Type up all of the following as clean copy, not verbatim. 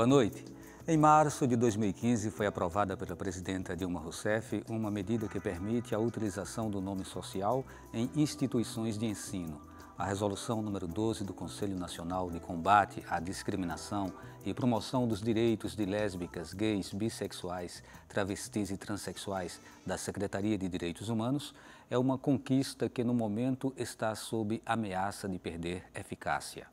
Boa noite. Em março de 2015, foi aprovada pela presidenta Dilma Rousseff uma medida que permite a utilização do nome social em instituições de ensino. A resolução número 12 do Conselho Nacional de Combate à Discriminação e Promoção dos Direitos de Lésbicas, Gays, Bissexuais, Travestis e Transsexuais da Secretaria de Direitos Humanos é uma conquista que, no momento, está sob ameaça de perder eficácia.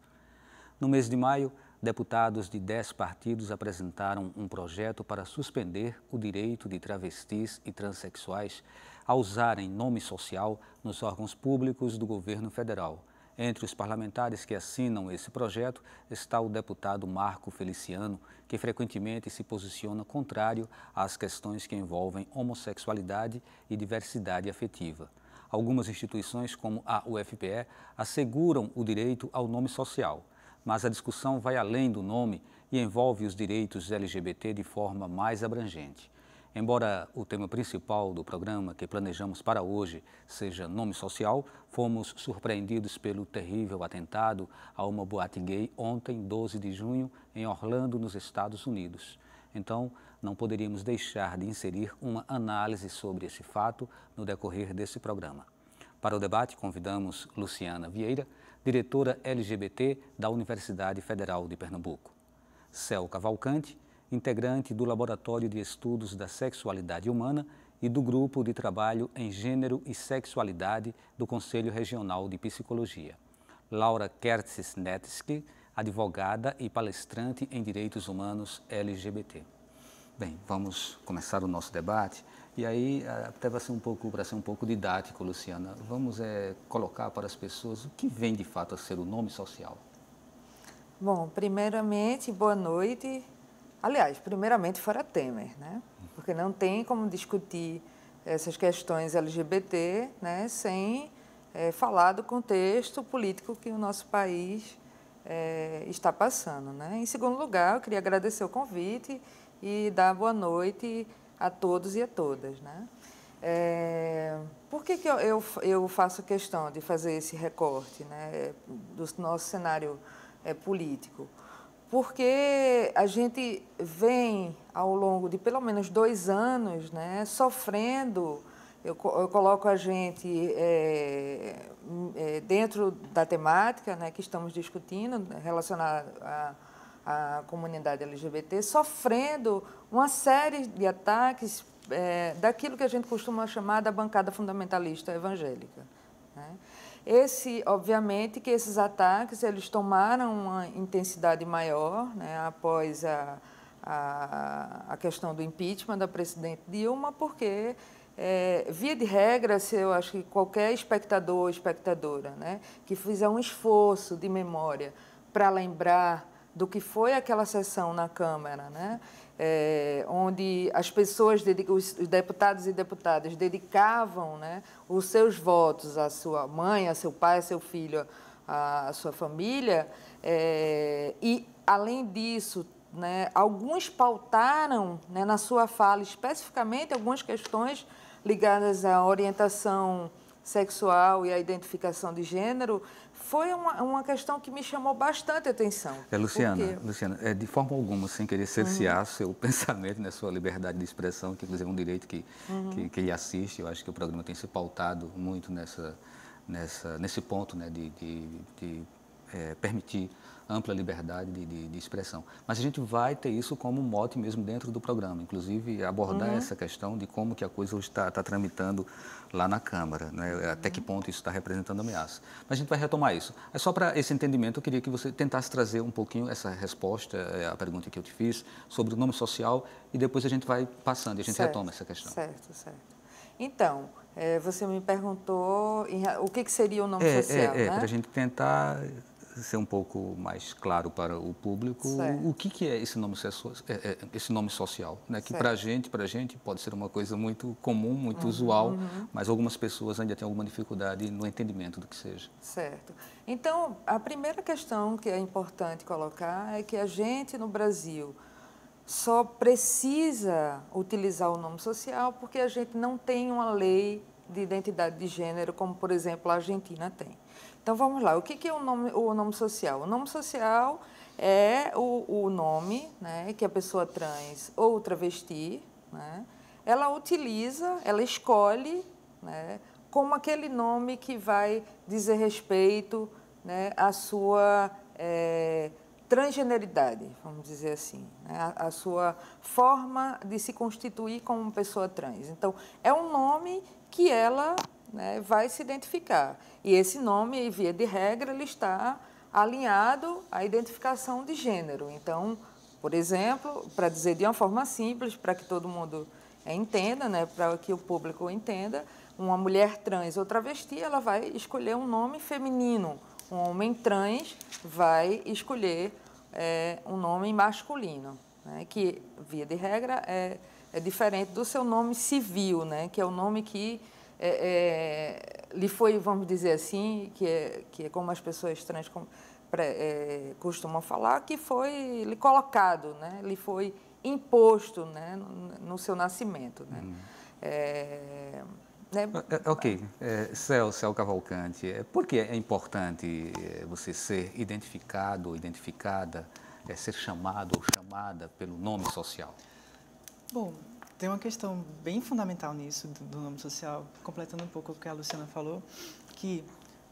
No mês de maio, deputados de 10 partidos apresentaram um projeto para suspender o direito de travestis e transexuais a usarem nome social nos órgãos públicos do governo federal. Entre os parlamentares que assinam esse projeto está o deputado Marco Feliciano, que frequentemente se posiciona contrário às questões que envolvem homossexualidade e diversidade afetiva. Algumas instituições, como a UFPE, asseguram o direito ao nome social. Mas a discussão vai além do nome e envolve os direitos LGBT de forma mais abrangente. Embora o tema principal do programa que planejamos para hoje seja nome social, fomos surpreendidos pelo terrível atentado a uma boate gay ontem, 12 de junho, em Orlando, nos Estados Unidos. Então, não poderíamos deixar de inserir uma análise sobre esse fato no decorrer desse programa. Para o debate, convidamos Luciana Vieira, diretora LGBT da Universidade Federal de Pernambuco. Céu Cavalcante, integrante do Laboratório de Estudos da Sexualidade Humana e do Grupo de Trabalho em Gênero e Sexualidade do Conselho Regional de Psicologia. Laura Kertzis-Netsky, advogada e palestrante em Direitos Humanos LGBT. Bem, vamos começar o nosso debate. E aí, até para ser um pouco didático, Luciana, vamos colocar para as pessoas o que vem de fato a ser o nome social. Bom, primeiramente, boa noite. Aliás, primeiramente, fora Temer, né? Porque não tem como discutir essas questões LGBT, né, sem falar do contexto político que o nosso país está passando, né? Em segundo lugar, eu queria agradecer o convite e dar boa noite a todos e a todas, né? Por que eu faço questão de fazer esse recorte, né, do nosso cenário político? Porque a gente vem, ao longo de pelo menos 2 anos, né, sofrendo, eu coloco a gente dentro da temática, né, que estamos discutindo, relacionada à comunidade LGBT, sofrendo uma série de ataques daquilo que a gente costuma chamar da bancada fundamentalista evangélica, né? Obviamente que esses ataques eles tomaram uma intensidade maior, né, após a questão do impeachment da presidente Dilma, porque, via de regra, eu acho que qualquer espectador ou espectadora, né, que fizer um esforço de memória para lembrar do que foi aquela sessão na Câmara, né, onde as pessoas, os deputados e deputadas dedicavam, né, os seus votos à sua mãe, a seu pai, a seu filho, à sua família, e, além disso, né, alguns pautaram, né, na sua fala especificamente algumas questões ligadas à orientação sexual e à identificação de gênero, foi uma questão que me chamou bastante atenção. Luciana, de forma alguma, sem querer cercear seu pensamento, né, sua liberdade de expressão, que inclusive é um direito que lhe assiste, eu acho que o programa tem se pautado muito nesse ponto, né, de permitir ampla liberdade de expressão. Mas a gente vai ter isso como mote mesmo dentro do programa, inclusive abordar essa questão de como que a coisa hoje está tramitando lá na Câmara, né? Até que ponto isso está representando ameaça. Mas a gente vai retomar isso. É só para esse entendimento, eu queria que você tentasse trazer um pouquinho essa resposta à pergunta que eu te fiz sobre o nome social e depois a gente vai passando e a gente retoma essa questão. Certo. Então, você me perguntou o que seria o nome social, né? Para a gente tentar ser um pouco mais claro para o público o que é esse nome social, né? Que para a gente pode ser uma coisa muito comum, muito usual, mas algumas pessoas ainda têm alguma dificuldade no entendimento do que seja. Certo. Então, a primeira questão que é importante colocar é que a gente no Brasil só precisa utilizar o nome social porque a gente não tem uma lei de identidade de gênero, como, por exemplo, a Argentina tem. Então, vamos lá. O que é o nome social? O nome social é o nome, né, que a pessoa trans ou travesti, né, ela utiliza, ela escolhe, né, como aquele nome que vai dizer respeito, né, à sua transgeneridade, vamos dizer assim, né, a sua forma de se constituir como pessoa trans. Então, é um nome que ela, né, vai se identificar. E esse nome, via de regra, ele está alinhado à identificação de gênero. Então, por exemplo, para dizer de uma forma simples, para que todo mundo entenda, né, para que o público entenda, uma mulher trans ou travesti, ela vai escolher um nome feminino. Um homem trans vai escolher um nome masculino, né, que, via de regra, é diferente do seu nome civil, né, que é o nome que lhe foi, vamos dizer assim, que é como as pessoas trans costumam falar, que foi lhe colocado, né, lhe foi imposto, né, no seu nascimento. Né. Ok, Céu Cavalcante, por que é importante você ser identificado ou identificada, ser chamado ou chamada pelo nome social? Bom, tem uma questão bem fundamental nisso, do nome social, completando um pouco o que a Luciana falou, que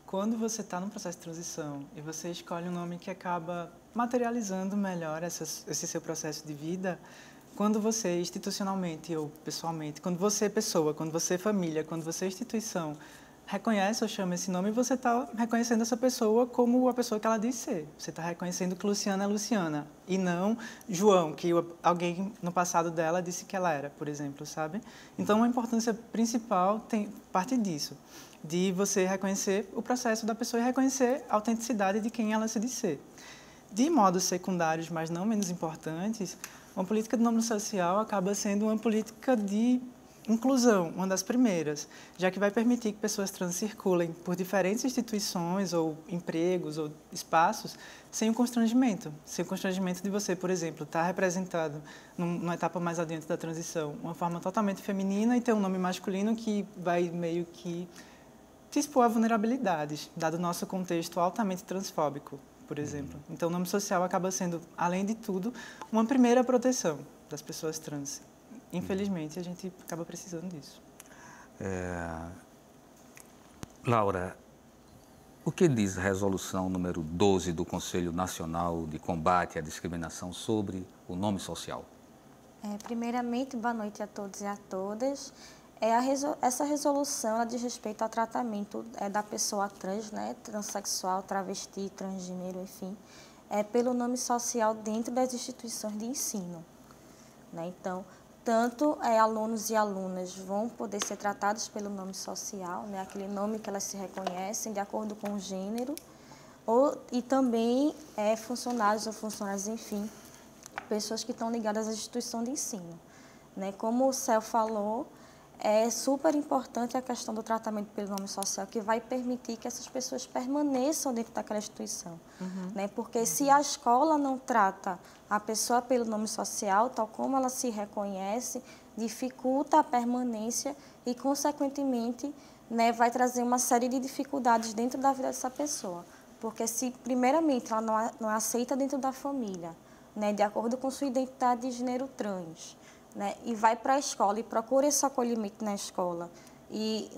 quando você está num processo de transição e você escolhe um nome que acaba materializando melhor esse seu processo de vida, quando você institucionalmente ou pessoalmente, quando você pessoa, quando você família, quando você instituição reconhece ou chama esse nome, você está reconhecendo essa pessoa como a pessoa que ela diz ser. Você está reconhecendo que Luciana é Luciana e não João, que alguém no passado dela disse que ela era, por exemplo, sabe? Então, a importância principal parte disso, de você reconhecer o processo da pessoa e reconhecer a autenticidade de quem ela se diz ser. De modos secundários, mas não menos importantes, uma política de nome social acaba sendo uma política de inclusão, uma das primeiras, já que vai permitir que pessoas trans circulem por diferentes instituições ou empregos ou espaços sem o constrangimento de você, por exemplo, estar representado numa etapa mais adiante da transição, uma forma totalmente feminina e ter um nome masculino que vai meio que te expor a vulnerabilidades, dado o nosso contexto altamente transfóbico, por exemplo. Então, o nome social acaba sendo, além de tudo, uma primeira proteção das pessoas trans. Infelizmente, a gente acaba precisando disso. Laura, o que diz a resolução número 12 do Conselho Nacional de Combate à Discriminação sobre o nome social? Primeiramente, boa noite a todos e a todas. Essa resolução ela diz respeito ao tratamento da pessoa trans, né, transexual, travesti, transgênero, enfim, pelo nome social dentro das instituições de ensino. Né? Então, tanto alunos e alunas vão poder ser tratados pelo nome social, né, aquele nome que elas se reconhecem de acordo com o gênero, e também funcionários ou funcionárias, enfim, pessoas que estão ligadas à instituição de ensino. Né? Como o Céu falou, é super importante a questão do tratamento pelo nome social, que vai permitir que essas pessoas permaneçam dentro daquela instituição. Né? Porque se a escola não trata a pessoa pelo nome social, tal como ela se reconhece, dificulta a permanência e, consequentemente, né, vai trazer uma série de dificuldades dentro da vida dessa pessoa. Porque se, primeiramente, ela não aceita dentro da família, né, de acordo com sua identidade de gênero trans, né, e vai para a escola e procura esse acolhimento na escola, e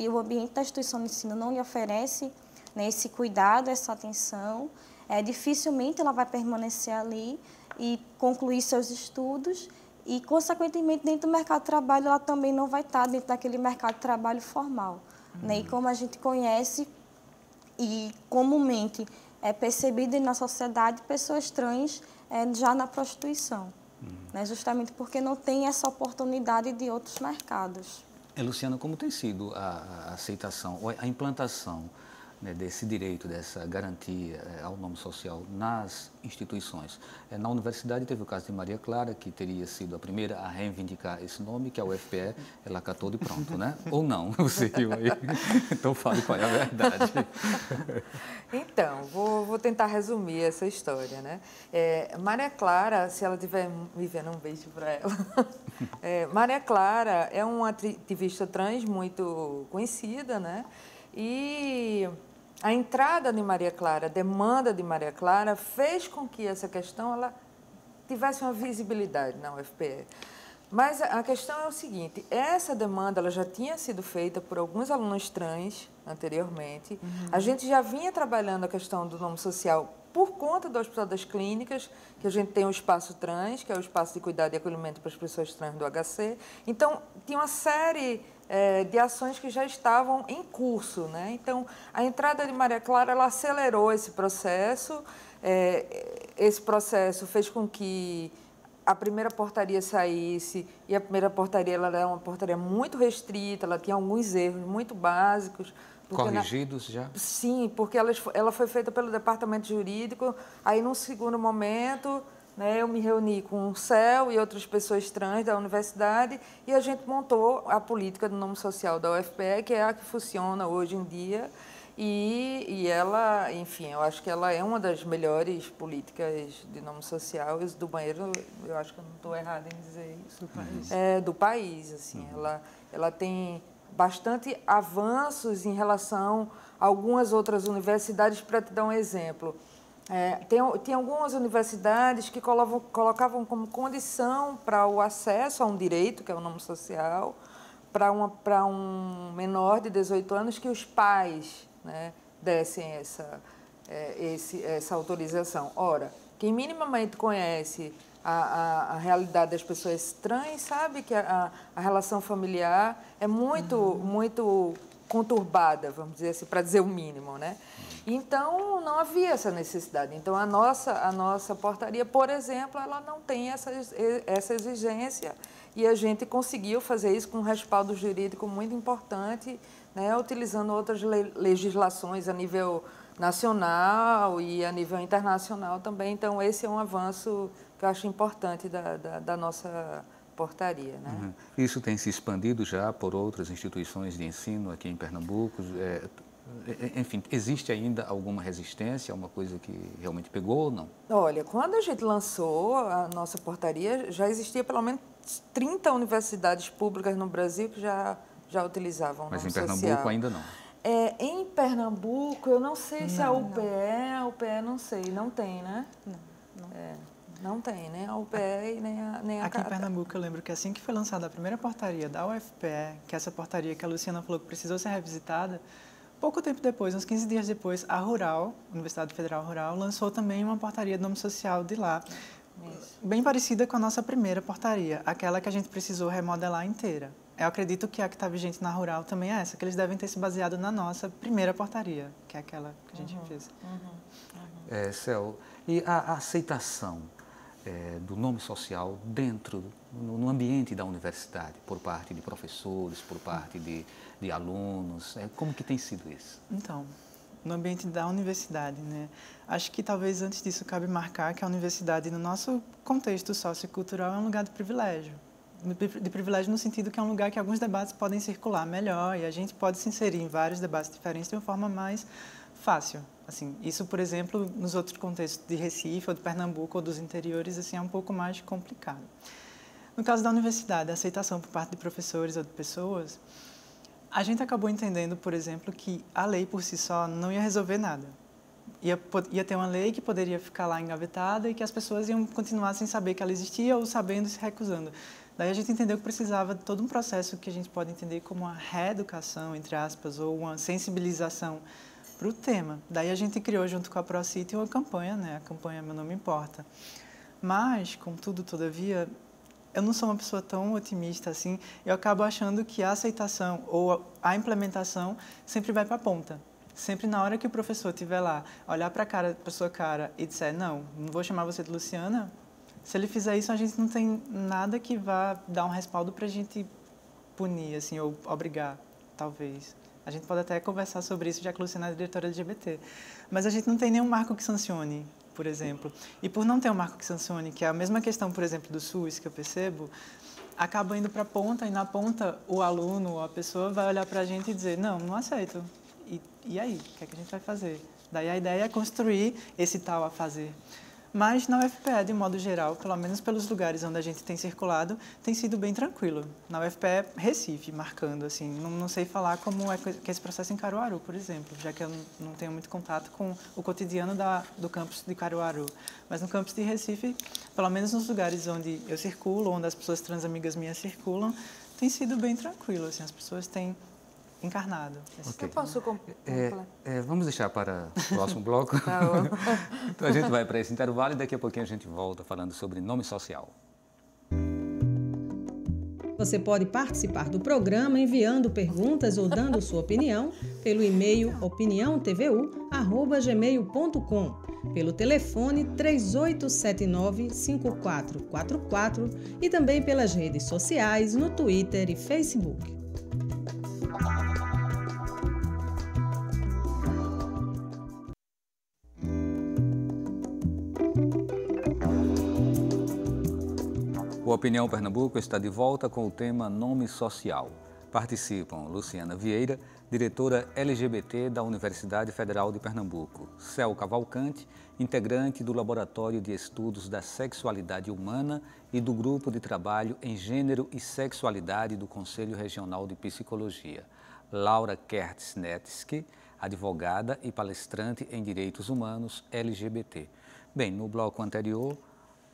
o ambiente da instituição de ensino não lhe oferece, né, esse cuidado, essa atenção, dificilmente ela vai permanecer ali e concluir seus estudos e, consequentemente, dentro do mercado de trabalho, ela também não vai estar dentro daquele mercado de trabalho formal. Né? E como a gente conhece e comumente é percebido na sociedade, pessoas trans já na prostituição. Né, justamente porque não tem essa oportunidade de outros mercados. Luciana, como tem sido a aceitação, a implantação, né, desse direito, dessa garantia ao nome social nas instituições? Na universidade teve o caso de Maria Clara, que teria sido a primeira a reivindicar esse nome, que a UFPE, ela catou de pronto, né? Ou não, você viu aí? Então fale qual é a verdade. Então, vou tentar resumir essa história, né? Maria Clara, se ela estiver me vendo, um beijo para ela. Maria Clara é uma ativista trans muito conhecida, né? E a entrada de Maria Clara, a demanda de Maria Clara, fez com que essa questão ela tivesse uma visibilidade na UFPE. Mas a questão é o seguinte, essa demanda ela já tinha sido feita por alguns alunos trans anteriormente. A gente já vinha trabalhando a questão do nome social por conta do Hospital das Clínicas, que a gente tem o Espaço Trans, que é o espaço de cuidado e acolhimento para as pessoas trans do HC. Então, tinha uma série de ações que já estavam em curso, né? Então, a entrada de Maria Clara ela acelerou esse processo. Esse processo fez com que a primeira portaria saísse, e a primeira portaria ela era uma portaria muito restrita, ela tinha alguns erros muito básicos. Corrigidos já? Sim, porque ela foi feita pelo departamento jurídico. Aí, num segundo momento, né, eu me reuni com o CEL e outras pessoas trans da universidade e a gente montou a política do nome social da UFPE, que é a que funciona hoje em dia. E ela, enfim, eu acho que ela é uma das melhores políticas de nome social. Isso do banheiro, eu acho que eu não estou errada em dizer isso. Do país. Do país, assim. Ela tem bastante avanços em relação a algumas outras universidades. Para te dar um exemplo, tem algumas universidades que colocavam como condição para o acesso a um direito, que é o nome social, para um menor de 18 anos, que os pais, né, dessem essa autorização. Ora, quem minimamente conhece a realidade das pessoas trans sabe que a relação familiar é muito conturbada, vamos dizer assim, para dizer o mínimo, né? Então, não havia essa necessidade. Então, a nossa portaria, por exemplo, ela não tem essa exigência e a gente conseguiu fazer isso com um respaldo jurídico muito importante, né, utilizando outras legislações a nível nacional e a nível internacional também. Então, esse é um avanço que eu acho importante da nossa portaria, né? Isso tem se expandido já por outras instituições de ensino aqui em Pernambuco? Enfim, existe ainda alguma resistência, alguma coisa que realmente pegou ou não? Olha, quando a gente lançou a nossa portaria, já existia pelo menos 30 universidades públicas no Brasil que já utilizavam o nome social. Mas em Pernambuco ainda não? Em Pernambuco, eu não sei se a UPE não sei, não tem, né? Não tem, nem a UPE e nem a Aqui em Pernambuco, eu lembro que assim que foi lançada a primeira portaria da UFPE, que é essa portaria que a Luciana falou que precisou ser revisitada, pouco tempo depois, uns 15 dias depois, a Universidade Federal Rural, lançou também uma portaria de nome social de lá, bem parecida com a nossa primeira portaria, aquela que a gente precisou remodelar inteira. Eu acredito que a que está vigente na Rural também é essa, que eles devem ter se baseado na nossa primeira portaria, que é aquela que a gente fez. Céu, e a aceitação do nome social no ambiente da universidade, por parte de professores, por parte de alunos, como que tem sido isso? Então, no ambiente da universidade, né? Acho que talvez antes disso cabe marcar que a universidade, no nosso contexto sociocultural, é um lugar de privilégio. De privilégio no sentido que é um lugar que alguns debates podem circular melhor e a gente pode se inserir em vários debates diferentes de uma forma mais fácil. Assim, isso, por exemplo, nos outros contextos de Recife ou de Pernambuco ou dos interiores, assim, é um pouco mais complicado. No caso da universidade, a aceitação por parte de professores ou de pessoas, a gente acabou entendendo, por exemplo, que a lei por si só não ia resolver nada. Ia ter uma lei que poderia ficar lá engavetada e que as pessoas iam continuar sem saber que ela existia ou sabendo e se recusando. Daí a gente entendeu que precisava de todo um processo que a gente pode entender como uma reeducação, entre aspas, ou uma sensibilização para o tema. Daí a gente criou, junto com a ProCity, uma campanha, né? A campanha Meu Nome Importa. Mas, contudo, todavia, eu não sou uma pessoa tão otimista assim. Eu acabo achando que a aceitação ou a implementação sempre vai para a ponta. Sempre na hora que o professor estiver lá, olhar para a sua cara e disser, não vou chamar você de Luciana, se ele fizer isso, a gente não tem nada que vá dar um respaldo para a gente punir, assim, ou obrigar, talvez. A gente pode até conversar sobre isso, já que a Luciana é diretora LGBT. Mas a gente não tem nenhum marco que sancione, por exemplo. E por não ter um marco que sancione, que é a mesma questão, por exemplo, do SUS, que eu percebo, acaba indo para a ponta, e na ponta o aluno ou a pessoa vai olhar para a gente e dizer, não aceito. E aí, o que é que a gente vai fazer? Daí a ideia é construir esse tal a fazer. Mas na UFPE, de modo geral, pelo menos pelos lugares onde a gente tem circulado, tem sido bem tranquilo. Na UFPE Recife, marcando, assim, não sei falar como é que esse processo em Caruaru, por exemplo, já que eu não tenho muito contato com o cotidiano do campus de Caruaru. Mas no campus de Recife, pelo menos nos lugares onde eu circulo, onde as pessoas trans amigas minhas circulam, tem sido bem tranquilo, assim, as pessoas têm encarnado. Okay. Eu posso vamos deixar para o próximo bloco. Tá bom. Então a gente vai para esse intervalo e daqui a pouquinho a gente volta falando sobre nome social. Você pode participar do programa enviando perguntas ou dando sua opinião pelo e-mail opiniãotvu@gmail.com, pelo telefone 3879-5444 e também pelas redes sociais no Twitter e Facebook. O Opinião Pernambuco está de volta com o tema Nome Social. Participam Luciana Vieira, diretora LGBT da Universidade Federal de Pernambuco, Céu Cavalcante, integrante do Laboratório de Estudos da Sexualidade Humana e do Grupo de Trabalho em Gênero e Sexualidade do Conselho Regional de Psicologia, Laura Kertz-Netsky, advogada e palestrante em Direitos Humanos LGBT. Bem, no bloco anterior,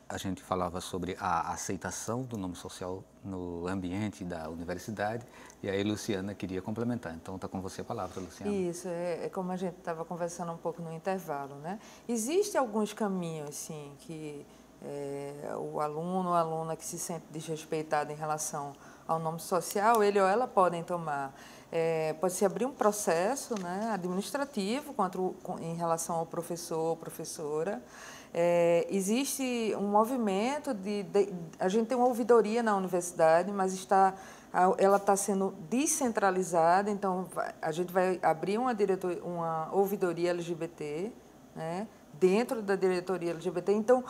a gente falava sobre a aceitação do nome social no ambiente da universidade e aí Luciana queria complementar. Então, está com você a palavra, Luciana. Isso, é como a gente estava conversando um pouco no intervalo, né? Existem alguns caminhos, sim, que o aluno ou a aluna que se sente desrespeitado em relação ao nome social, ele ou ela podem tomar. Pode-se abrir um processo, né, administrativo em relação ao professor ou professora. Existe um movimento a gente tem uma ouvidoria na universidade, mas ela está sendo descentralizada, então a gente vai abrir uma ouvidoria LGBT, né, dentro da diretoria LGBT. Então,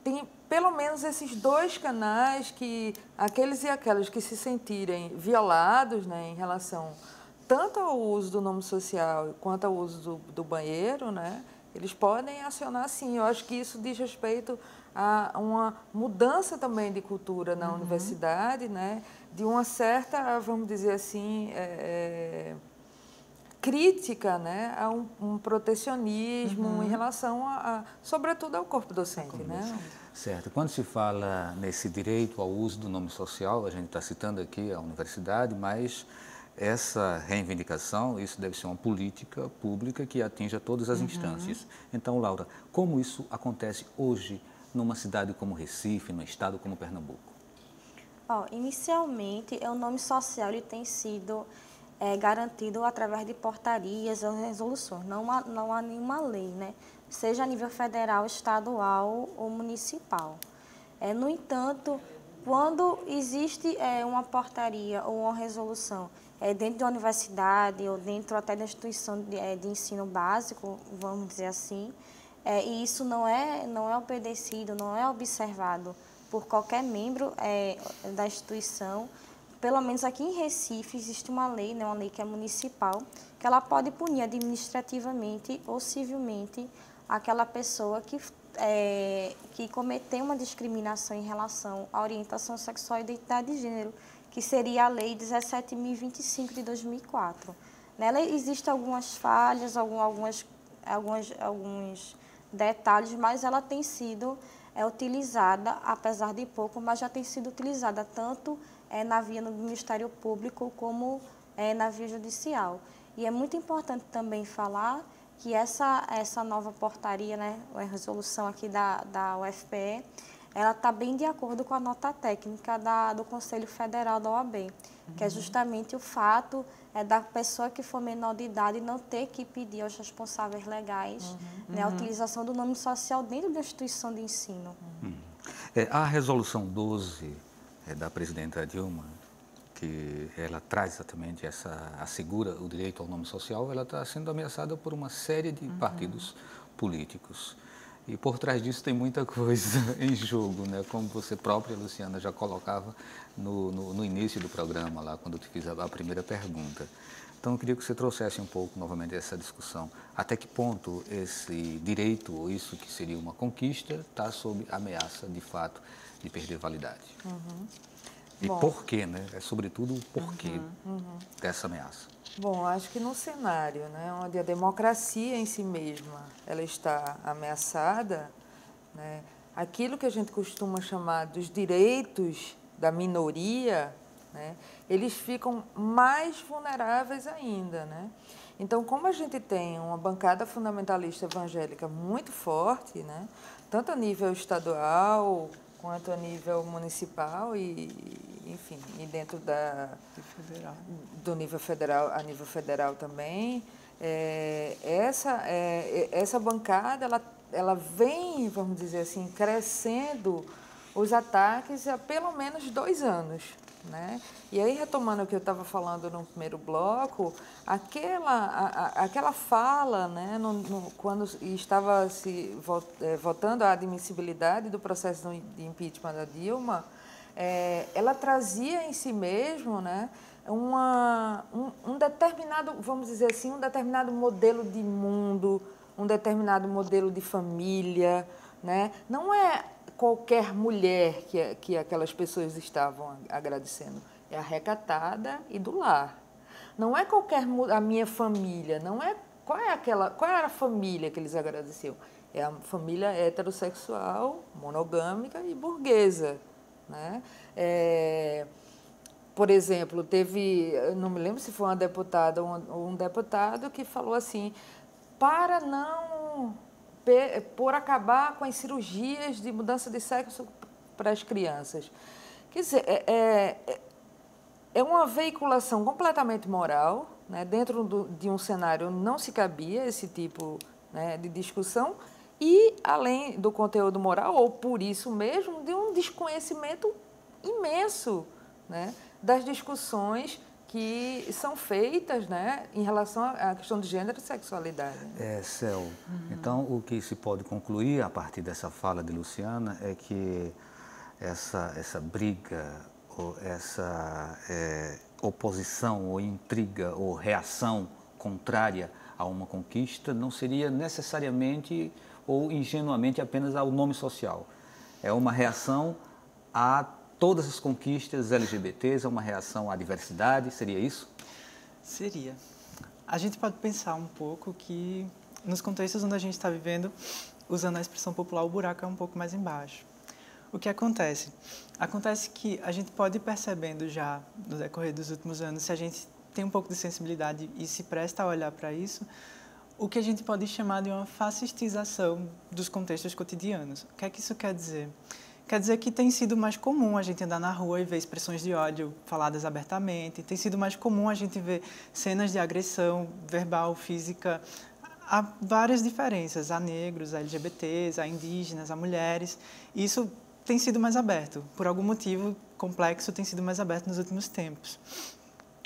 tem pelo menos esses dois canais que aqueles e aquelas que se sentirem violados, né, em relação tanto ao uso do nome social quanto ao uso do banheiro, né, eles podem acionar, sim. Eu acho que isso diz respeito a uma mudança também de cultura na universidade, né? De uma certa, vamos dizer assim, crítica, né? A um protecionismo em relação, sobretudo, ao corpo docente. Né? Certo. Quando se fala nesse direito ao uso do nome social, a gente está citando aqui a universidade, mas essa reivindicação, isso deve ser uma política pública que atinja todas as instâncias. Então, Laura, como isso acontece hoje numa cidade como Recife, num estado como Pernambuco? Inicialmente, o nome social ele tem sido garantido através de portarias ou resoluções, não há nenhuma lei, né? Seja a nível federal, estadual ou municipal. No entanto, quando existe uma portaria ou uma resolução dentro da universidade ou dentro até da instituição de ensino básico, vamos dizer assim, e isso não é obedecido, não é observado por qualquer membro da instituição, pelo menos aqui em Recife existe uma lei, né, uma lei que é municipal, que ela pode punir administrativamente ou civilmente aquela pessoa que cometeu uma discriminação em relação à orientação sexual e identidade de gênero, que seria a Lei 17.025 de 2004. Nela existem algumas falhas, alguns detalhes, mas ela tem sido utilizada, apesar de pouco, mas já tem sido utilizada tanto na via do Ministério Público como na via judicial. E é muito importante também falar que essa nova portaria, né, a resolução aqui da UFPE, ela está bem de acordo com a nota técnica do Conselho Federal da OAB, que é justamente o fato da pessoa que for menor de idade não ter que pedir aos responsáveis legais né, a utilização do nome social dentro da instituição de ensino. A resolução 12 da presidenta Dilma, que ela traz exatamente assegura o direito ao nome social, ela está sendo ameaçada por uma série de partidos políticos. E por trás disso tem muita coisa em jogo, né? Como você própria, Luciana, já colocava no início do programa, lá quando eu te fiz a primeira pergunta. Então, eu queria que você trouxesse um pouco, novamente, essa discussão. Até que ponto esse direito, ou isso que seria uma conquista, está sob ameaça, de fato, de perder validade? E por quê, né? É sobretudo o porquê dessa ameaça. Bom, acho que no cenário, né, onde a democracia em si mesma ela está ameaçada, né, aquilo que a gente costuma chamar dos direitos da minoria, né, eles ficam mais vulneráveis ainda, né? Então, como a gente tem uma bancada fundamentalista evangélica muito forte, né, tanto a nível estadual quanto a nível municipal e, enfim, e dentro do nível federal, a nível federal também, essa bancada ela vem, vamos dizer assim, crescendo os ataques há pelo menos 2 anos. Né? E aí, retomando o que eu estava falando no primeiro bloco, aquela fala, né, quando estava votando a admissibilidade do processo de impeachment da Dilma, ela trazia em si mesmo, né, um determinado, vamos dizer assim, um determinado modelo de mundo, um determinado modelo de família, né? Não é qualquer mulher que aquelas pessoas estavam agradecendo, é a recatada e do lar. Não é a minha família, não é qual era a família que eles agradeciam? É a família heterossexual, monogâmica e burguesa, né? Por exemplo, não me lembro se foi uma deputada ou um deputado que falou assim, para por acabar com as cirurgias de mudança de sexo para as crianças. Quer dizer, é uma veiculação completamente moral, né? Dentro de um cenário não se cabia esse tipo, né, de discussão e, além do conteúdo moral, ou por isso mesmo, de um desconhecimento imenso, né, das discussões que são feitas, né, em relação à questão de gênero e sexualidade. Céu, então o que se pode concluir a partir dessa fala de Luciana é que essa briga, ou essa oposição, ou intriga, ou reação contrária a uma conquista não seria necessariamente ou ingenuamente apenas ao nome social. É uma reação a todas as conquistas LGBTs, é uma reação à diversidade, seria isso? Seria. A gente pode pensar um pouco que, nos contextos onde a gente está vivendo, usando a expressão popular, o buraco é um pouco mais embaixo. O que acontece? Acontece que a gente pode ir percebendo já, no decorrer dos últimos anos, se a gente tem um pouco de sensibilidade e se presta a olhar para isso, o que a gente pode chamar de uma fascistização dos contextos cotidianos. O que é que isso quer dizer? Quer dizer que tem sido mais comum a gente andar na rua e ver expressões de ódio faladas abertamente, tem sido mais comum a gente ver cenas de agressão verbal, física. Há várias diferenças, a negros, a LGBTs, a indígenas, a mulheres. Isso tem sido mais aberto. Por algum motivo complexo, tem sido mais aberto nos últimos tempos.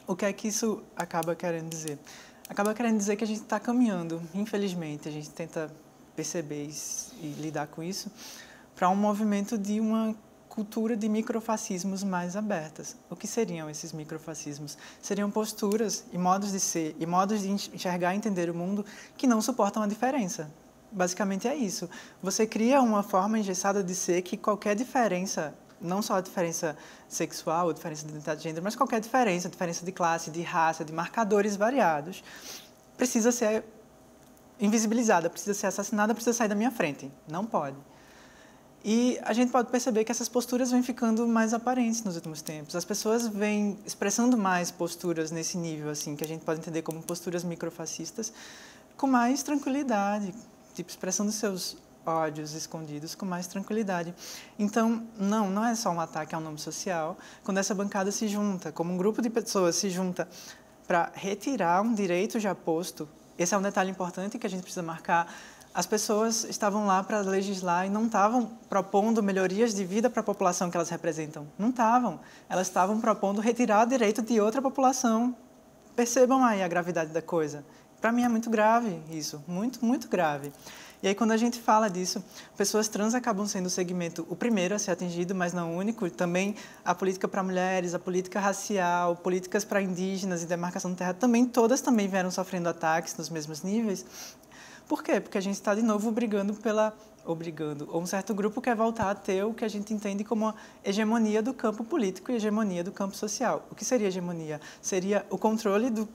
O que é que isso acaba querendo dizer? Acaba querendo dizer que a gente está caminhando, infelizmente, a gente tenta perceber e lidar com isso, para um movimento de uma cultura de microfascismos mais abertas. O que seriam esses microfascismos? Seriam posturas e modos de ser e modos de enxergar e entender o mundo que não suportam a diferença. Basicamente é isso. Você cria uma forma engessada de ser que qualquer diferença, não só a diferença sexual, a diferença de identidade de gênero, mas qualquer diferença de classe, de raça, de marcadores variados, precisa ser invisibilizada, precisa ser assassinada, precisa sair da minha frente. Não pode. E a gente pode perceber que essas posturas vêm ficando mais aparentes nos últimos tempos. As pessoas vêm expressando mais posturas nesse nível, assim, que a gente pode entender como posturas microfascistas, com mais tranquilidade, tipo, expressando seus ódios escondidos com mais tranquilidade. Então, não é só um ataque ao nome social. Quando essa bancada se junta, como um grupo de pessoas se junta para retirar um direito já posto, esse é um detalhe importante que a gente precisa marcar. As pessoas estavam lá para legislar e não estavam propondo melhorias de vida para a população que elas representam. Não estavam. Elas estavam propondo retirar o direito de outra população. Percebam aí a gravidade da coisa. para mim é muito grave isso, muito, muito grave. E aí, quando a gente fala disso, pessoas trans acabam sendo o segmento, o primeiro a ser atingido, mas não o único. Também a política para mulheres, a política racial, políticas para indígenas e demarcação de terra, todas vieram sofrendo ataques nos mesmos níveis. Por quê? Porque a gente está, de novo, ou um certo grupo quer voltar a ter o que a gente entende como a hegemonia do campo político e hegemonia do campo social. O que seria hegemonia? Seria o controle do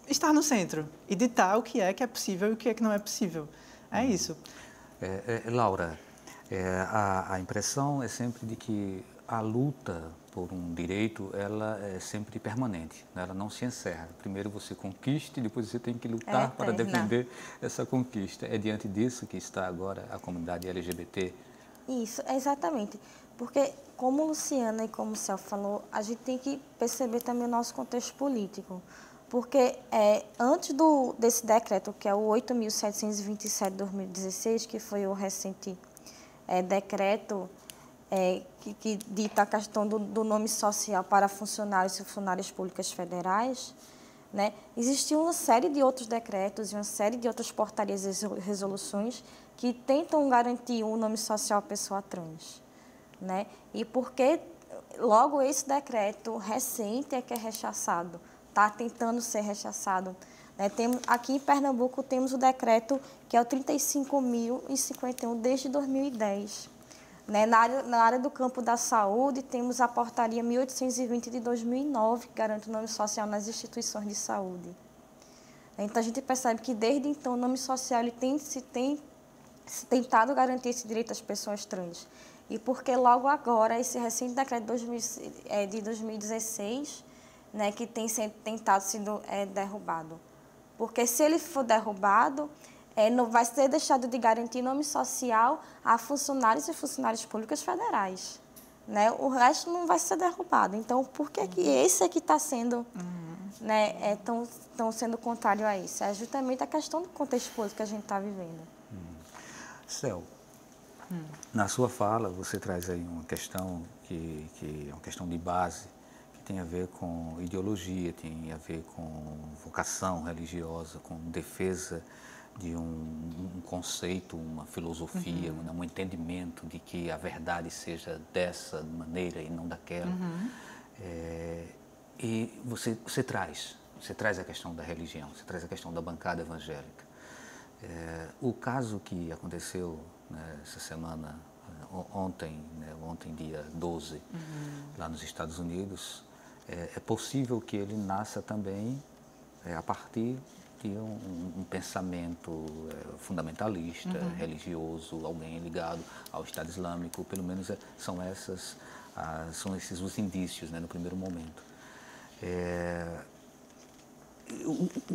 estar no centro e ditar o que é possível e o que é que não é possível. É isso. Laura, a impressão é sempre de que a luta por um direito, ela é sempre permanente, né? Ela não se encerra. Primeiro você conquista e depois você tem que lutar para defender essa conquista. É diante disso que está agora a comunidade LGBT? Isso, exatamente. Porque, como Luciana e como o Céu falou, a gente tem que perceber também o nosso contexto político. Porque antes desse decreto, que é o 8.727 de 2016, que foi o recente decreto que dita a questão do nome social para funcionários e funcionárias públicas federais, né, existia uma série de outros decretos e uma série de outras portarias e resoluções que tentam garantir o nome social à pessoa trans. Né? E porque logo esse decreto recente é que é rechaçado, está tentando ser rechaçado. Né? Aqui em Pernambuco temos o decreto que é o 35.051 desde 2010. Né? Na área do campo da saúde, temos a portaria 1820 de 2009, que garante o nome social nas instituições de saúde. Então, a gente percebe que, desde então, o nome social ele tem tentado garantir esse direito às pessoas trans. E porque, logo agora, esse recente decreto de 2016, né, que tem tentado ser derrubado. Porque, se ele for derrubado, não vai ser deixado de garantir nome social a funcionários e funcionárias públicas federais. Né? O resto não vai ser derrubado. Então, por que esse aqui está sendo, né, tão sendo contrário a isso? É justamente a questão do contexto político que a gente está vivendo. Céu, na sua fala você traz aí uma questão que é uma questão de base, que tem a ver com ideologia, tem a ver com vocação religiosa, com defesa de um conceito, uma filosofia, um entendimento de que a verdade seja dessa maneira e não daquela. E você traz a questão da religião, você traz a questão da bancada evangélica. O caso que aconteceu, né, essa semana, ontem, dia 12, lá nos Estados Unidos, é possível que ele nasça também a partir de um pensamento fundamentalista, religioso, alguém ligado ao Estado Islâmico, pelo menos são esses os indícios, né, no primeiro momento.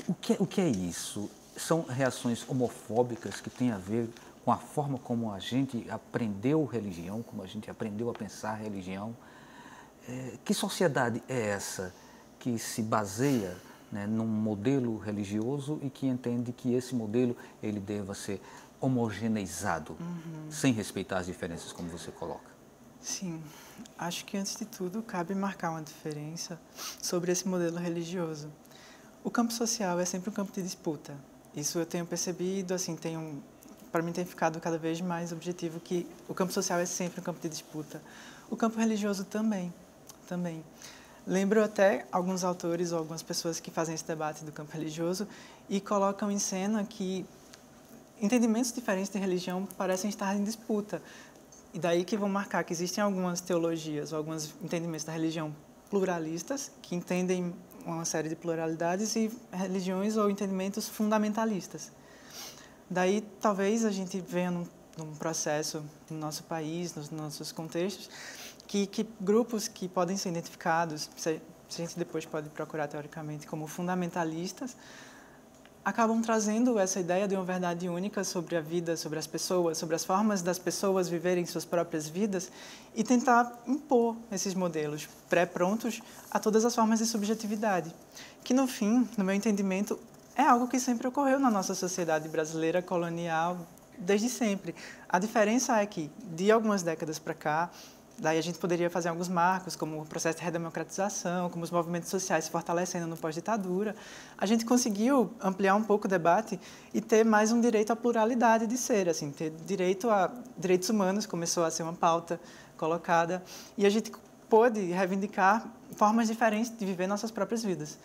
O que é isso? São reações homofóbicas que têm a ver com a forma como a gente aprendeu religião, como a gente aprendeu a pensar religião. Que sociedade é essa que se baseia, né, num modelo religioso e que entende que esse modelo ele deva ser homogeneizado, sem respeitar as diferenças, como você coloca? Sim, acho que antes de tudo cabe marcar uma diferença sobre esse modelo religioso. O campo social é sempre um campo de disputa. Isso eu tenho percebido, assim, para mim tem ficado cada vez mais objetivo que o campo social é sempre um campo de disputa. O campo religioso também. Lembro até alguns autores ou algumas pessoas que fazem esse debate do campo religioso e colocam em cena que entendimentos diferentes de religião parecem estar em disputa. E daí que vão marcar que existem algumas teologias ou alguns entendimentos da religião pluralistas, que entendem uma série de pluralidades, e religiões ou entendimentos fundamentalistas. Daí, talvez, a gente venha num processo no nosso país, nos nossos contextos, que grupos que podem ser identificados, a gente depois pode procurar teoricamente como fundamentalistas, acabam trazendo essa ideia de uma verdade única sobre a vida, sobre as pessoas, sobre as formas das pessoas viverem suas próprias vidas e tentar impor esses modelos pré-prontos a todas as formas de subjetividade, que no fim, no meu entendimento, é algo que sempre ocorreu na nossa sociedade brasileira colonial desde sempre. A diferença é que, de algumas décadas para cá, Daí a gente poderia fazer alguns marcos, como o processo de redemocratização, como os movimentos sociais se fortalecendo no pós-ditadura. A gente conseguiu ampliar um pouco o debate e ter mais um direito à pluralidade de ser, assim, ter direito a direitos humanos começou a ser uma pauta colocada e a gente pôde reivindicar formas diferentes de viver nossas próprias vidas.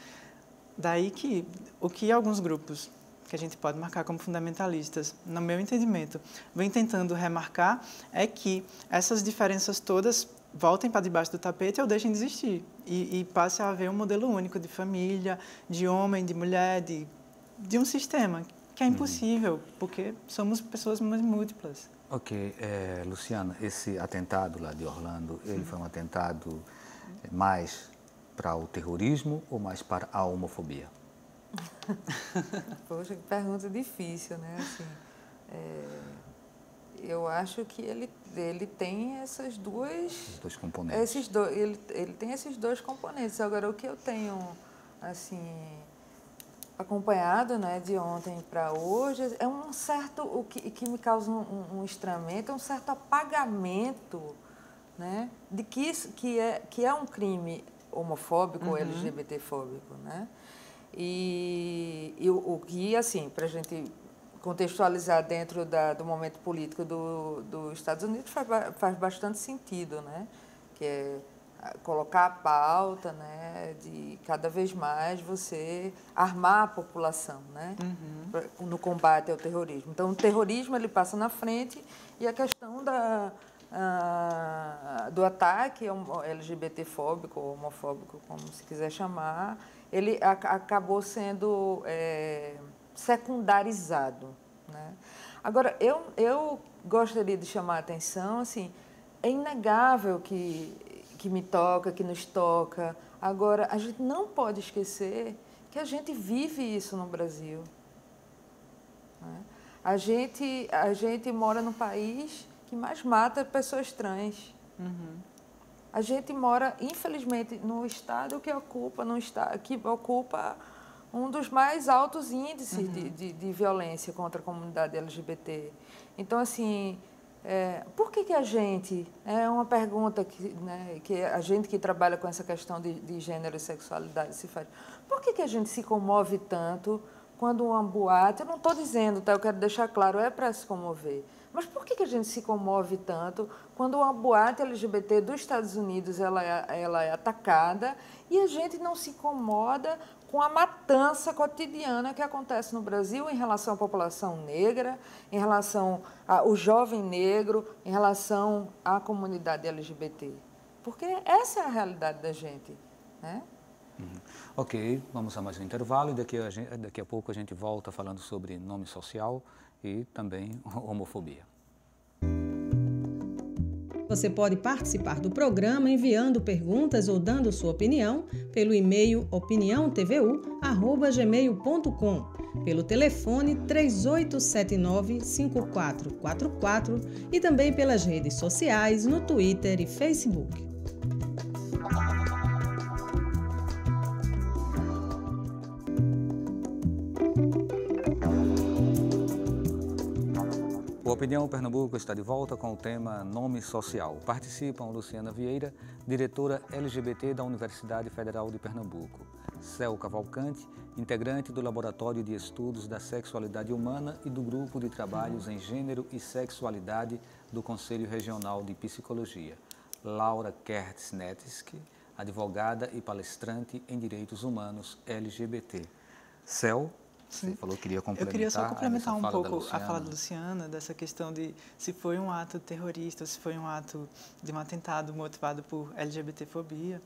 Daí que o que alguns grupos que a gente pode marcar como fundamentalistas, no meu entendimento, vem tentando remarcar é que essas diferenças todas voltem para debaixo do tapete ou deixem de existir e passe a haver um modelo único de família, de homem, de mulher, de um sistema que é impossível, porque somos pessoas múltiplas. Ok. Luciana, esse atentado lá de Orlando, ele foi um atentado mais para o terrorismo ou mais para a homofobia? Poxa, que pergunta difícil, né? Assim, eu acho que ele tem essas duas... Os dois componentes. Ele tem esses dois componentes. Agora, o que eu tenho, assim, acompanhado, né, de ontem para hoje, é um certo... O que me causa um estranhamento é um certo apagamento, né, de que é um crime homofóbico ou LGBTfóbico, né? E o que, assim, para a gente contextualizar dentro do momento político dos Estados Unidos faz bastante sentido, né? Que é colocar a pauta, né, de cada vez mais você armar a população, né, no combate ao terrorismo. Então, o terrorismo ele passa na frente e a questão do ataque LGBTfóbico ou homofóbico, como se quiser chamar, ele acabou sendo secundarizado, né? Agora, eu gostaria de chamar a atenção, assim, é inegável que me toca, que nos toca. Agora, a gente não pode esquecer que a gente vive isso no Brasil, né? A gente mora num país que mais mata pessoas trans. A gente mora, infelizmente, no estado que ocupa um dos mais altos índices de violência contra a comunidade LGBT. Então, assim, por que a gente... É uma pergunta que a gente que trabalha com essa questão de gênero e sexualidade se faz. Por que a gente se comove tanto quando uma boate... Eu não estou dizendo, tá? Eu quero deixar claro, é para se comover. Mas por que a gente se comove tanto quando uma boate LGBT dos Estados Unidos ela é atacada e a gente não se incomoda com a matança cotidiana que acontece no Brasil em relação à população negra, em relação ao jovem negro, em relação à comunidade LGBT? Porque essa é a realidade da gente, né? Ok, vamos a mais um intervalo e daqui a pouco a gente volta falando sobre nome social e também homofobia. Você pode participar do programa enviando perguntas ou dando sua opinião pelo e-mail opiniãotvu@gmail.com, pelo telefone 3879-5444 e também pelas redes sociais no Twitter e Facebook. O Opinião Pernambuco está de volta com o tema Nome Social. Participam Luciana Vieira, diretora LGBT da Universidade Federal de Pernambuco, Céu Cavalcante, integrante do Laboratório de Estudos da Sexualidade Humana e do Grupo de Trabalhos em Gênero e Sexualidade do Conselho Regional de Psicologia, Laura Kertz-Netski, advogada e palestrante em Direitos Humanos LGBT. Céu, você falou que queria complementar. Eu queria só complementar um pouco a fala da Luciana, dessa questão de se foi um ato terrorista, se foi um ato de um atentado motivado por LGBTfobia.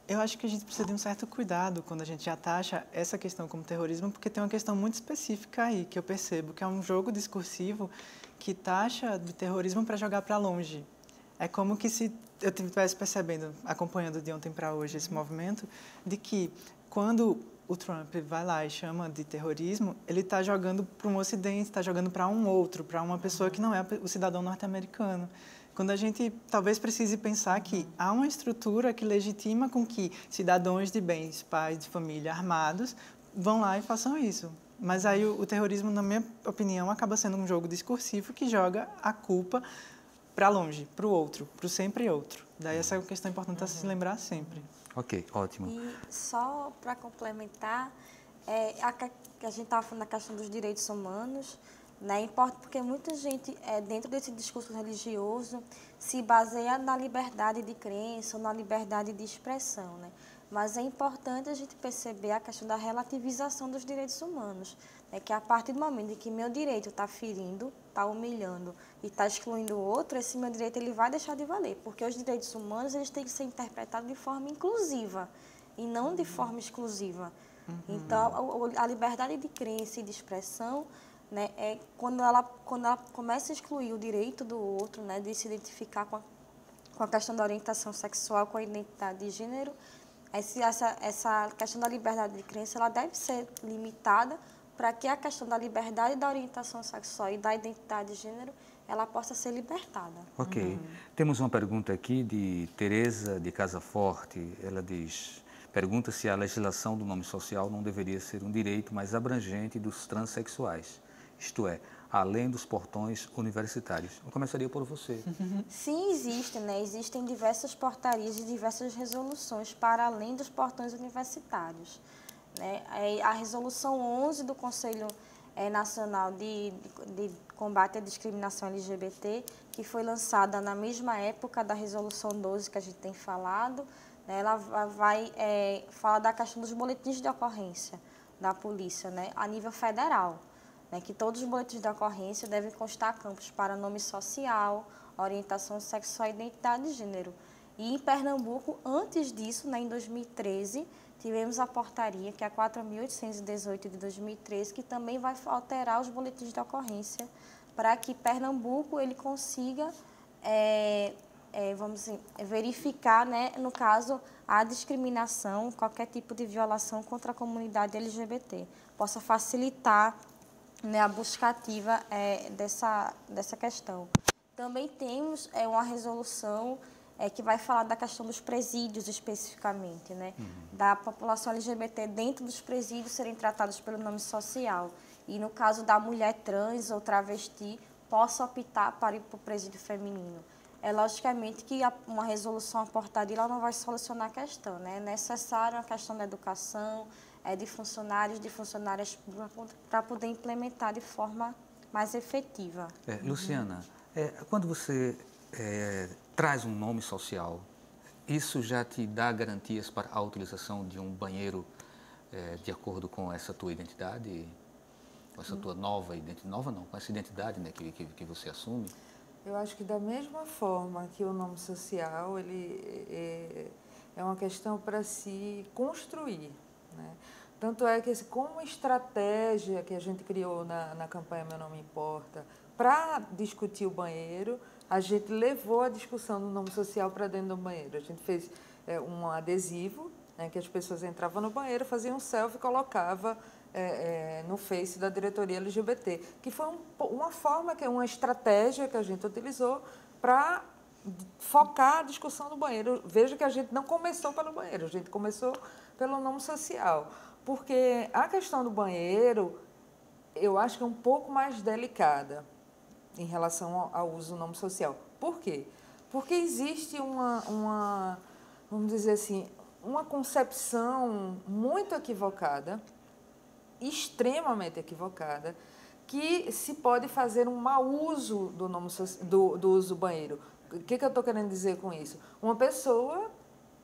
Eu acho que a gente precisa de um certo cuidado quando a gente já taxa essa questão como terrorismo, porque tem uma questão muito específica aí, que eu percebo, que é um jogo discursivo que taxa de terrorismo para jogar para longe. É como que se eu estivesse percebendo, acompanhando de ontem para hoje esse movimento, de que quando o Trump vai lá e chama de terrorismo, ele está jogando para um ocidente, está jogando para um outro, para uma pessoa que não é o cidadão norte-americano. Quando a gente talvez precise pensar que há uma estrutura que legitima com que cidadãos de bens, pais de família armados, vão lá e façam isso. Mas aí o terrorismo, na minha opinião, acaba sendo um jogo discursivo que joga a culpa para longe, para o outro, para o sempre outro. Daí essa é uma questão importante a se lembrar sempre. Ok, ótimo. E só para complementar, a gente estava falando da questão dos direitos humanos, né? Importa porque muita gente, dentro desse discurso religioso, se baseia na liberdade de crença ou na liberdade de expressão, né? Mas é importante a gente perceber a questão da relativização dos direitos humanos, né? Que a partir do momento em que meu direito está ferindo, está humilhando e está excluindo o outro, esse meu direito ele vai deixar de valer, porque os direitos humanos eles têm que ser interpretados de forma inclusiva e não de forma exclusiva. Então, a liberdade de crença e de expressão, né, é quando ela começa a excluir o direito do outro, né, de se identificar com a questão da orientação sexual, com a identidade de gênero. Essa questão da liberdade de crença ela deve ser limitada para que a questão da liberdade da orientação sexual e da identidade de gênero ela possa ser libertada. Ok. Temos uma pergunta aqui de Tereza de Casa Forte. Ela diz, pergunta se a legislação do nome social não deveria ser um direito mais abrangente dos transexuais, isto é, além dos portões universitários. Eu começaria por você. Sim, existem, né? Existem diversas portarias e diversas resoluções para além dos portões universitários, né? A resolução 11 do Conselho Nacional de Combate à Discriminação LGBT, que foi lançada na mesma época da resolução 12 que a gente tem falado, né? Ela vai falar da questão dos boletins de ocorrência da polícia, né? A nível federal. Que todos os boletins de ocorrência devem constar campos para nome social, orientação sexual e identidade de gênero. E em Pernambuco, antes disso, né, em 2013, tivemos a portaria, que é a 4.818 de 2013, que também vai alterar os boletins de ocorrência para que Pernambuco ele consiga vamos dizer, verificar, né, no caso, a discriminação, qualquer tipo de violação contra a comunidade LGBT, possa facilitar, né, a busca ativa dessa questão. Também temos uma resolução que vai falar da questão dos presídios especificamente, né, da população LGBT dentro dos presídios serem tratados pelo nome social. E no caso da mulher trans ou travesti, possa optar para ir para o presídio feminino. Logicamente que uma resolução, uma portaria, ela não vai solucionar a questão, né? É necessário a questão da educação, de funcionários, de funcionárias para poder implementar de forma mais efetiva. Luciana, quando você traz um nome social, isso já te dá garantias para a utilização de um banheiro de acordo com essa tua identidade, com essa tua nova identidade, nova não, com essa identidade, né, que você assume? Eu acho que da mesma forma que o nome social, ele é uma questão para se construir, né? Tanto é que, como estratégia que a gente criou na campanha Meu Nome Importa, para discutir o banheiro, a gente levou a discussão do nome social para dentro do banheiro. A gente fez um adesivo, né, que as pessoas entravam no banheiro, faziam um selfie e colocavam no Face da diretoria LGBT, que foi uma forma, uma estratégia que a gente utilizou para focar a discussão do banheiro. Veja que a gente não começou pelo banheiro, a gente começou pelo nome social, porque a questão do banheiro, eu acho que é um pouco mais delicada em relação ao uso do nome social. Por quê? Porque existe vamos dizer assim, uma concepção muito equivocada, extremamente equivocada, que se pode fazer um mau uso do nome do uso do banheiro. O que eu estou querendo dizer com isso? Uma pessoa,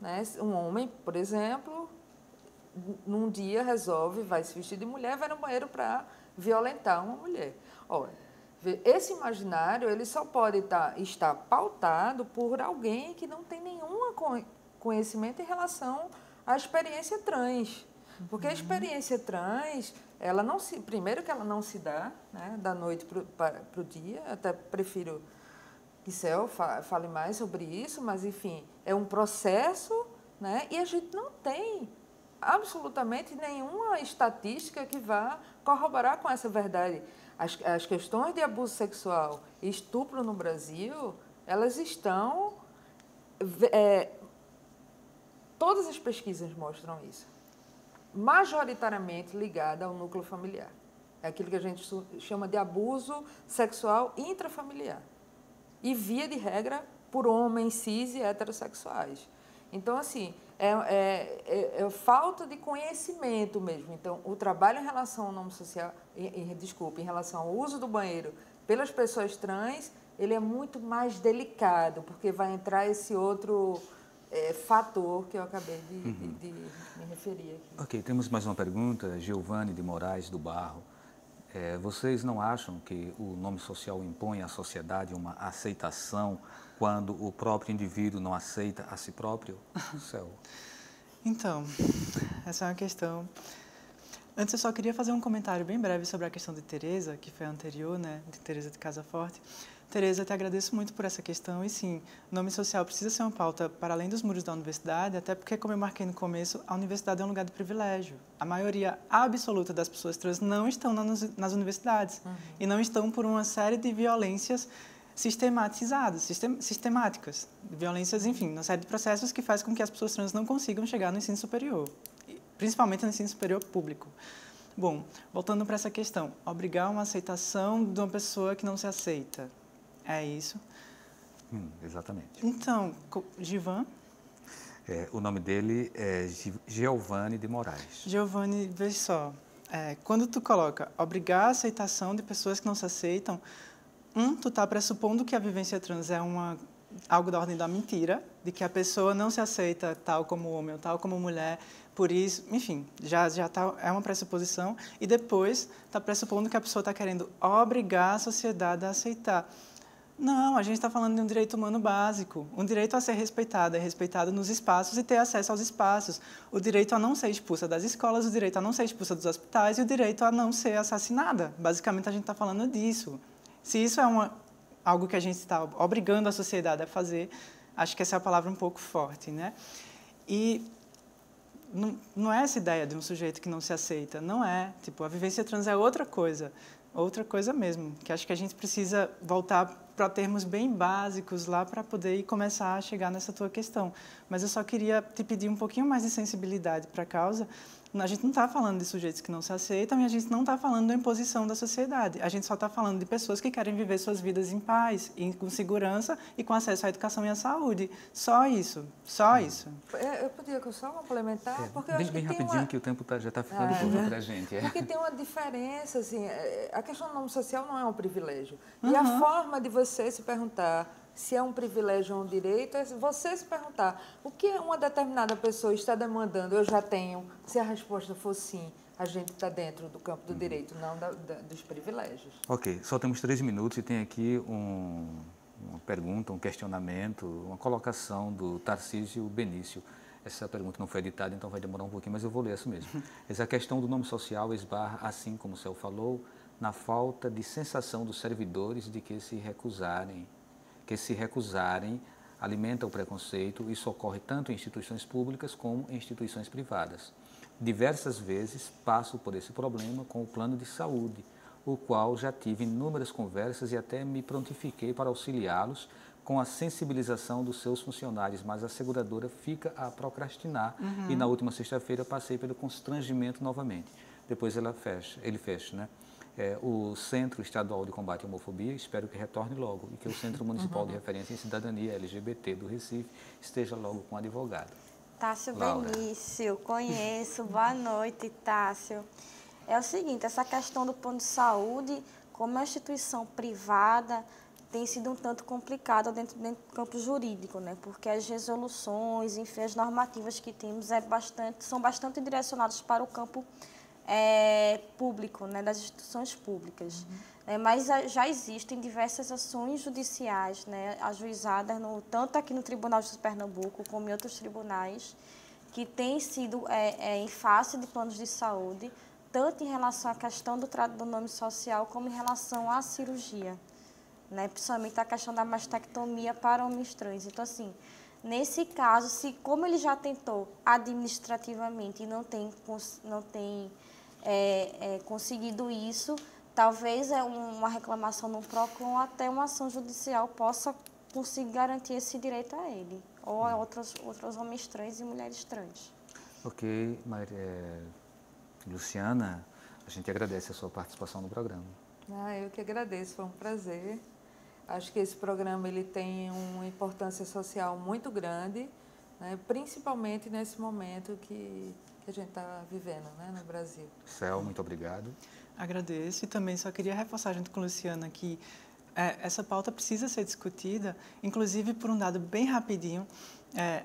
né, um homem, por exemplo, num dia resolve, vai se vestir de mulher, vai no banheiro para violentar uma mulher. Olha, esse imaginário ele só pode estar pautado por alguém que não tem nenhum conhecimento em relação à experiência trans. Porque a experiência trans, primeiro que ela não se dá, né, da noite para o dia, até prefiro que Céu fale mais sobre isso, mas, enfim, é um processo, né, e a gente não tem absolutamente nenhuma estatística que vá corroborar com essa verdade. As questões de abuso sexual e estupro no Brasil, elas estão... todas as pesquisas mostram isso. Majoritariamente ligada ao núcleo familiar. É aquilo que a gente chama de abuso sexual intrafamiliar. e, via de regra, por homens cis e heterossexuais. Então, assim, é falta de conhecimento mesmo. Então, o trabalho em relação ao nome social, em relação ao uso do banheiro pelas pessoas trans, ele é muito mais delicado, porque vai entrar esse outro fator que eu acabei de me referir aqui. Ok, temos mais uma pergunta, Giovanni de Moraes do Barro. Vocês não acham que o nome social impõe à sociedade uma aceitação quando o próprio indivíduo não aceita a si próprio? Céu. Então, essa é uma questão. Antes eu só queria fazer um comentário bem breve sobre a questão de Tereza, que foi a anterior, né, de Tereza de Casa Forte. Tereza, eu te agradeço muito por essa questão e sim, nome social precisa ser uma pauta para além dos muros da universidade, até porque, como eu marquei no começo, a universidade é um lugar de privilégio. A maioria absoluta das pessoas trans não estão nas universidades e não estão por uma série de violências sistemáticas, violências, enfim, uma série de processos que faz com que as pessoas trans não consigam chegar no ensino superior, principalmente no ensino superior público. Bom, voltando para essa questão, obrigar uma aceitação de uma pessoa que não se aceita. É isso? Exatamente. Então, Givan? O nome dele é Giovanni de Moraes. Giovanni, veja só, quando tu coloca obrigar a aceitação de pessoas que não se aceitam, tu está pressupondo que a vivência trans é algo da ordem da mentira, de que a pessoa não se aceita tal como homem ou tal como mulher, por isso, enfim, já tá, é uma pressuposição, e depois está pressupondo que a pessoa está querendo obrigar a sociedade a aceitar. Não, a gente está falando de um direito humano básico, um direito a ser respeitado, é respeitado nos espaços e ter acesso aos espaços, o direito a não ser expulsa das escolas, o direito a não ser expulsa dos hospitais e o direito a não ser assassinada. Basicamente, a gente está falando disso. Se isso é algo que a gente está obrigando a sociedade a fazer, acho que essa é a palavra um pouco forte, né? E não é essa ideia de um sujeito que não se aceita, não é. Tipo, a vivência trans é outra coisa mesmo, que acho que a gente precisa voltar para termos bem básicos lá para poder começar a chegar nessa tua questão. Mas eu só queria te pedir um pouquinho mais de sensibilidade para a causa. A gente não está falando de sujeitos que não se aceitam e a gente não está falando da imposição da sociedade. A gente só está falando de pessoas que querem viver suas vidas em paz, com segurança e com acesso à educação e à saúde. Só isso, só isso. Eu podia só complementar? Porque eu acho bem que rapidinho, que o tempo já está ficando curto para a gente. Porque tem uma diferença, assim, a questão do nome social não é um privilégio. E a forma de você se perguntar se é um privilégio ou um direito, é você se perguntar o que uma determinada pessoa está demandando, eu já tenho. Se a resposta for sim, a gente está dentro do campo do direito, não dos privilégios. Ok, só temos 3 minutos e tem aqui uma pergunta, um questionamento, uma colocação do Tarcísio Benício. Essa pergunta não foi editada, então vai demorar um pouquinho, mas eu vou ler essa mesmo. Essa questão do nome social esbarra, assim como o Céu falou, na falta de sensação dos servidores de que se recusarem alimenta o preconceito. Isso ocorre tanto em instituições públicas como em instituições privadas. Diversas vezes passo por esse problema com o plano de saúde, o qual já tive inúmeras conversas e até me prontifiquei para auxiliá-los com a sensibilização dos seus funcionários, mas a seguradora fica a procrastinar e na última sexta-feira passei pelo constrangimento novamente. Depois ele fecha, né? O Centro Estadual de Combate à Homofobia, espero que retorne logo e que o Centro Municipal de Referência em Cidadania LGBT do Recife esteja logo com advogado. Tássio Laura. Benício, conheço. Boa noite, Tássio. É o seguinte, essa questão do plano de saúde, como é uma instituição privada, tem sido um tanto complicada dentro do campo jurídico, né? Porque as resoluções, enfim, as normativas que temos são bastante direcionadas para o campo público, né, das instituições públicas. Mas já existem diversas ações judiciais, né, ajuizadas tanto aqui no Tribunal de Justiça de Pernambuco como em outros tribunais, que têm sido em face de planos de saúde, tanto em relação à questão do nome social como em relação à cirurgia, né, principalmente a questão da mastectomia para homens trans. Então, assim, nesse caso, como ele já tentou administrativamente e não tem conseguido isso, talvez uma reclamação no PROCON ou até uma ação judicial possa conseguir garantir esse direito a ele, ou a outros homens trans e mulheres trans. Ok, Luciana, a gente agradece a sua participação no programa. Eu que agradeço, foi um prazer. Acho que esse programa ele tem uma importância social muito grande, né, principalmente nesse momento que a gente está vivendo, né, no Brasil. Céu, muito obrigado. Agradeço e também só queria reforçar junto com a Luciana que essa pauta precisa ser discutida, inclusive por um dado bem rapidinho.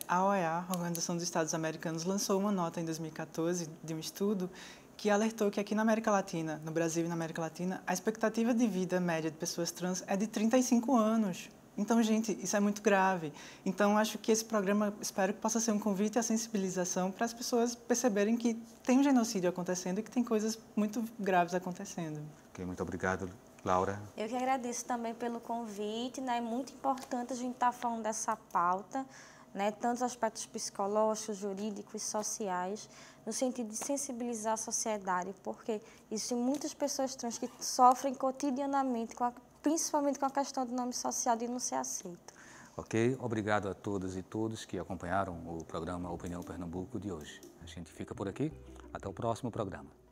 A OEA, a Organização dos Estados Americanos, lançou uma nota em 2014 de um estudo que alertou que aqui na América Latina, no Brasil e na América Latina, a expectativa de vida média de pessoas trans é de 35 anos. Então, gente, isso é muito grave. Então, acho que esse programa, espero que possa ser um convite à sensibilização para as pessoas perceberem que tem um genocídio acontecendo e que tem coisas muito graves acontecendo. Ok, muito obrigado. Laura? Eu que agradeço também pelo convite, né? É muito importante a gente estar falando dessa pauta, né? Tanto os aspectos psicológicos, jurídicos, sociais, no sentido de sensibilizar a sociedade, porque existem muitas pessoas trans que sofrem cotidianamente, principalmente com a questão do nome social de não ser aceito. Ok, obrigado a todas e todos que acompanharam o programa Opinião Pernambuco de hoje. A gente fica por aqui, até o próximo programa.